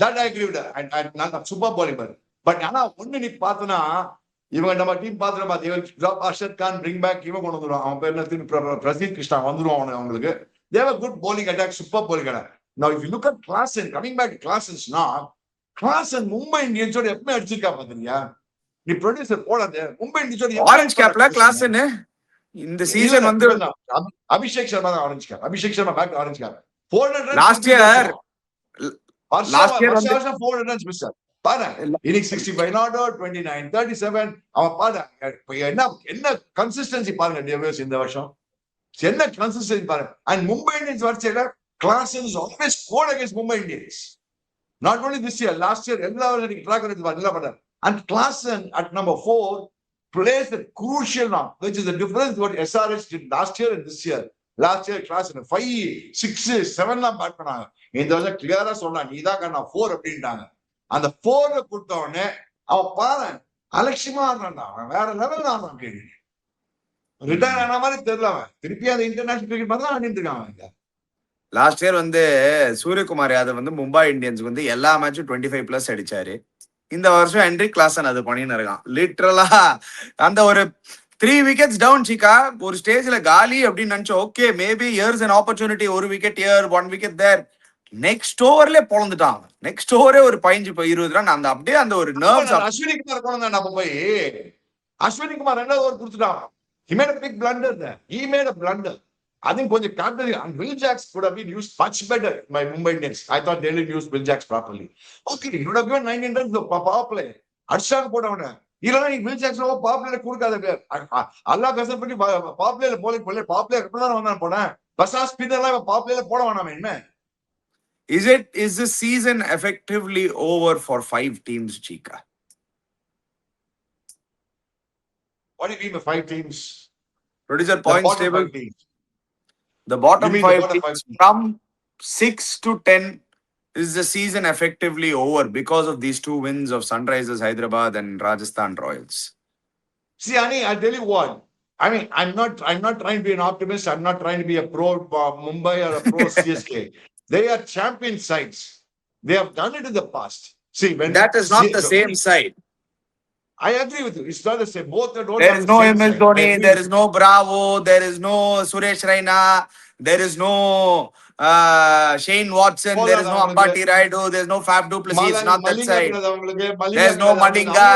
Speaker 3: That I agree with that. And super bowling. But ஆனா ஒண்ணு நீ பார்த்தனா இவங்க நம்ம team பாத்துறோம். drop Arshad Khan, bring back இவன் கொண்டு வந்துருவான். அவன் பேர் என்ன, பிரசீத் கிருஷ்ணா வந்துருவான் அவங்களுக்கு. They have a good bowling attack, super bowling attack. Now if you look at Klaasen, coming back to Klaasen's now, Klaasen Mumbai இந்தியன்ஸோட எப்பவுமே அடிச்சிருக்கா பாத்தீங்களா? நீ ப்ரொடியூசர் போடாத. மும்பை இந்தியன்ஸோட
Speaker 1: ஆரஞ்சு கேப்ல கிளாசன் இந்த சீசன் வந்து
Speaker 3: அபிஷேக் சர்மா தான் orange cap. Abhishek Sharma back orange cap. 400
Speaker 1: last year
Speaker 3: வந்து 400 runs மிஸ் பாரு. இன்னைக்கு 65 not out, 29 37. அவன் பாரு என்ன கன்சிஸ்டன்சி பாருங்க டிவிஎஸ் இந்த வருஷம். என்ன கன்சிஸ்டன்சி பாருங்க. அண்ட் மும்பை இந்தியன்ஸ் வர்ச்சையில Klaasen is always scored against Mumbai Indians. Not only this year, last year எல்லாரும் நீங்க ட்ராக் பண்ணி பாருங்க. And Klaasen at number 4 plays the crucial now, which is the difference what SRH did last year and this year. Last year Klaasen 5 6 7 லாம் bad பண்ணாங்க. இந்த வருஷம் கிளியரா சொன்னா நீதான் கண்ணா 4 அப்படின்ட்டாங்க. அந்த 4 கொடுத்த உடனே அவன் பாரு அலட்சியமா ஆடுறான்டா. அவன் வேற லெவல் ஆடுறான். கேள்வி ரிட்டையர் ஆன மாதிரி தெரியல. அவன் திருப்பி அந்த இன்டர்நேஷனல் கிரிக்கெட் மாதிரி தான் ஆடிட்டு இருக்கான்.
Speaker 1: லாஸ்ட் இயர் வந்து சூரியகுமார் யாதவ் வந்து மும்பை இந்தியன்ஸ்க்கு வந்து எல்லா மேட்சும் 25+ அடிச்சாரு. இந்த வருஷம் ஹென்ரிக் கிளாசன் அது பண்ணின்னு இருக்கான். லிட்டரலா அந்த ஒரு 3 wickets டவுன் சீக்கா ஒரு ஸ்டேஜ்ல காலி அப்படின்னு நினைச்சோம். Okay maybe years an opportunity, 1 wicket here 1 wicket there. Next ஓவர்ல பொழந்துட்டான். நெக்ஸ்ட் ஓவரே ஒரு 15-20 ரன். அந்த அப்படியே அந்த ஒரு நர்வ்ஸ்.
Speaker 3: அஸ்வினி குமார் கொண்டு நம்ம போய் அஸ்வினி குமார் 2வது ஓவர் கொடுத்துட்டான். He made a big blunder there. He made a blunder. I think கொஞ்சம் captain and Will Jacks could have been used much better by Mumbai Indians. I thought they didn't use Will Jacks properly. Okay, you would have given 19 runs to power play. அடிச்சாங்க போட்டவன. இல்லனா நீ Will Jacks power play கொடுக்காத. அல்லாஹ் கஷ்டப்பட்டு power play bowling பண்ணல. power play எப்படி தான் வந்தான் போனேன். பசா ஸ்பின்னர்லாம் power play போட வேணாமே என்ன?
Speaker 1: Is this season effectively over for 5 teams, Chika?
Speaker 3: What do you mean by 5 teams?
Speaker 1: Producer points table. The bottom 5 teams from 6 to 10 is the season effectively over because of these 2 wins of Sunrisers Hyderabad and Rajasthan Royals.
Speaker 3: See, Ani, I tell you what. I mean, I'm not trying to be an optimist. I'm not trying to be a pro Mumbai or a pro CSK. They are champion sides. They have done it in the past. See, when
Speaker 1: that is not the same side.
Speaker 3: I agree with you. It's not the same. Both don't.
Speaker 1: There is no MS Dhoni. There is no Bravo. There is no Suresh Raina. There is no Shane Watson. There is no Ambati Raidu. There is no Faf du Plessis. It's not that side. There is no Malinga.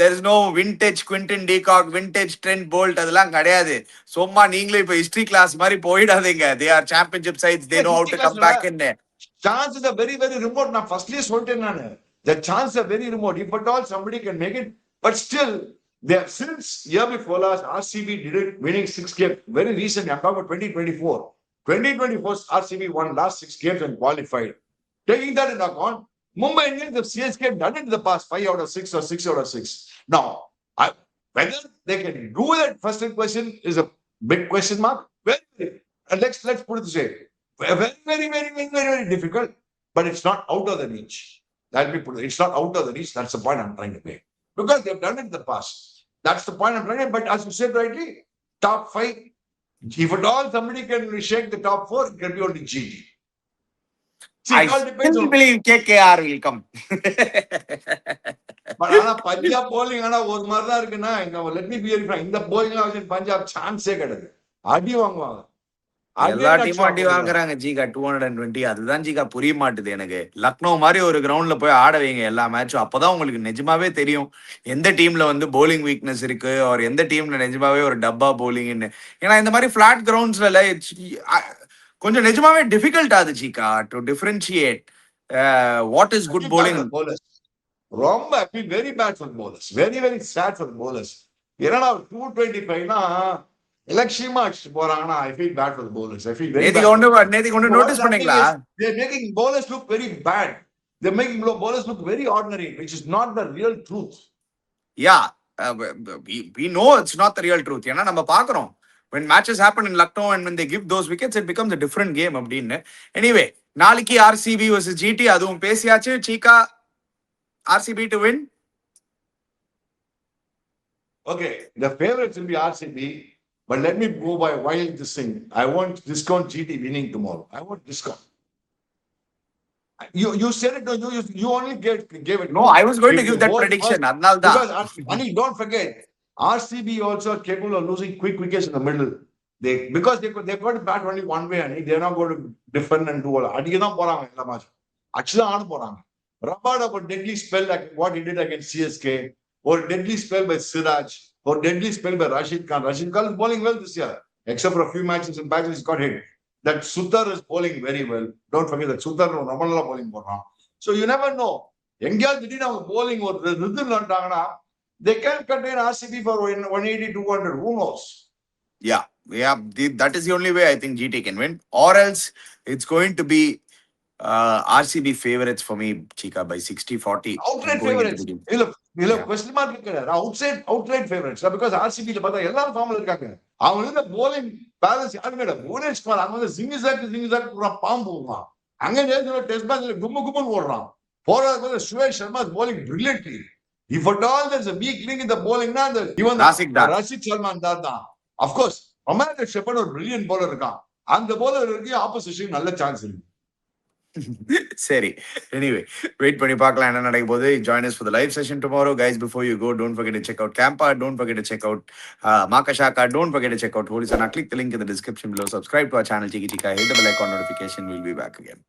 Speaker 1: There is no vintage Quinton de Kock, vintage Trent Bolt. அதெல்லாம் கிடையாது. சும்மா நீங்களே இப்ப history class மாதிரி போயிடாதீங்க. They are championship sides. They know how to come back in there.
Speaker 3: Chances are very, very remote. நான் firstly சொல்லிட்டேன் நானு. The chances are very remote. If at all somebody can make it, but still, they have since year before last, RCB did it, winning 6 games. Very recently, I'm talking about 2024. 2024, RCB won last 6 games and qualified. Taking that into account, Mumbai Indians have CSK done it in the past 5 out of 6 or 6 out of 6. Now, whether they can do that first question is a big question mark. And let's put it this way. Very difficult, but it's not out of the reach. Let me put it. It's not out of the reach. That's the point I'm trying to make. Because they've done it in the past. That's the point I'm trying to make. But as you said rightly, top 5. If at all somebody can shake the top 4, it can be only GT. See,
Speaker 1: I still believe KKR will come.
Speaker 3: But ஆனா Punjab bowling ஆனா ஒரு மாதிரி தான் இருக்குன்னா let me be very frank, இந்த bowling வச்சு பஞ்சாப் சான்ஸே கிடையாது. அடி வாங்குவாங்க.
Speaker 1: எல்லா
Speaker 3: அகைன்
Speaker 1: டீமும் அடி வாங்குறாங்க ஜீகா 220. அதுதான் ஜீகா புரிய மாட்டுது எனக்கு. லக்னோ மாதிரி ஒரு கிரவுண்ட்ல போய் ஆட வைங்க எல்லா மேட்சும். அப்பதான் உங்களுக்கு நிஜமாவே தெரியும் எந்த டீம்ல வந்து போலிங் வீக்னஸ் இருக்கு, ஒரு எந்த டீம்ல நிஜமாவே ஒரு டப்பா போலிங்னு. ஏன்னா இந்த மாதிரி பிளாட் கிரவுண்ட்ஸ்ல கொஞ்சம் நிஜமாவே டிஃபிகல்ட் ஆகுது ஜீகா to differentiate what is good bowling.
Speaker 3: bowlers ரொம்ப I feel very bad for bowlers, very very sad for bowlers. என்னடா 225னா எலக்ஷியமா அடிச்சுட்டு போறாங்கன்னா I feel bad for bowlers. I feel very
Speaker 1: நேத்தி கொண்டு நோட்டீஸ் பண்ணீங்களா?
Speaker 3: they're making bowlers look very bad. They're making bowlers look very ordinary, which is not the real truth.
Speaker 1: Yeah, we know it's not the real truth. ஏன்னா நம்ம பார்க்கிறோம் when matches happen in Lucknow and when they give those wickets, it becomes a different game அப்படின்னு. Anyway, நாளைக்கு RCB versus GT அதுவும் பேசியாச்சு. சீகா, RCB to win.
Speaker 3: Okay, the favorites will be RCB, but let me go by wild this thing. I want discount GT winning tomorrow. I want discount. You said it, no, you only gave it.
Speaker 1: No, I was going to give that prediction. அதனால தான்.
Speaker 3: Because Anil, don't forget, RCB also are capable of losing quick wickets in the middle. Because they've got to bat only one way, and they're not going to defend and do all. அடிக்க தான் போறாங்க எல்லா match. ஆக்சுவலா ஆட போறாங்க. Rabada a deadly spell like what he did against CSK, or deadly spell by Siraj, or deadly spell by Rashid Khan. Rashid Khan is bowling well this year, except for a few matches and patches he's got hit. That Sutar is bowling very well. Don't forget that Sutar Ramala bowling போறான். So you never know. எங்கேயாவது திடீர்னு அவங்க bowling ஒரு rhythm வந்துட்டாங்கன்னா they can contain RCB for 180, 200. Who knows?
Speaker 1: Yeah, that is the only way I think GT can win. Or else it's going to be RCB favorites for me, Chika, by 60-40.
Speaker 3: Outright
Speaker 1: going into
Speaker 3: favorites.
Speaker 1: the game.
Speaker 3: இல்ல question mark இருக்கிறாரு. outright favorites. Because RCB ல பார்த்தா எல்லாரும் ஃபார்ம்ல இருக்காங்க. அவங்க வந்து bowling balance யாருமே இல்ல. புவனேஸ்வர் அங்க வந்து ஜிங்சாக் பாம்பு போடுறான். அங்க நேரத்துல டெஸ்ட் மேட்ச்ல கும்முன்னு ஓடுறான். போறாத Suresh Sharma is bowling brilliantly. If at all there's a weak link in the bowling, na even Rashid Sharma தான். Of course, Amanda Shepherd ஒரு brilliant bowler இருக்கான். அந்த bowler இருக்கு ஆப்போசிஷன் நல்ல சான்ஸ் இருக்கு.
Speaker 1: சரி, anyway, wait பண்ணி பார்க்கலாம் என்ன நடக்க போகுது. Join us for the live session tomorrow, guys. Before you go, don't forget to check out Campa, don't forget to check out Makashaka, don't forget to check out Holisana. Click the link in the description below. Subscribe to our channel, Chiki Chika. Hit the bell icon notification. We'll be back again.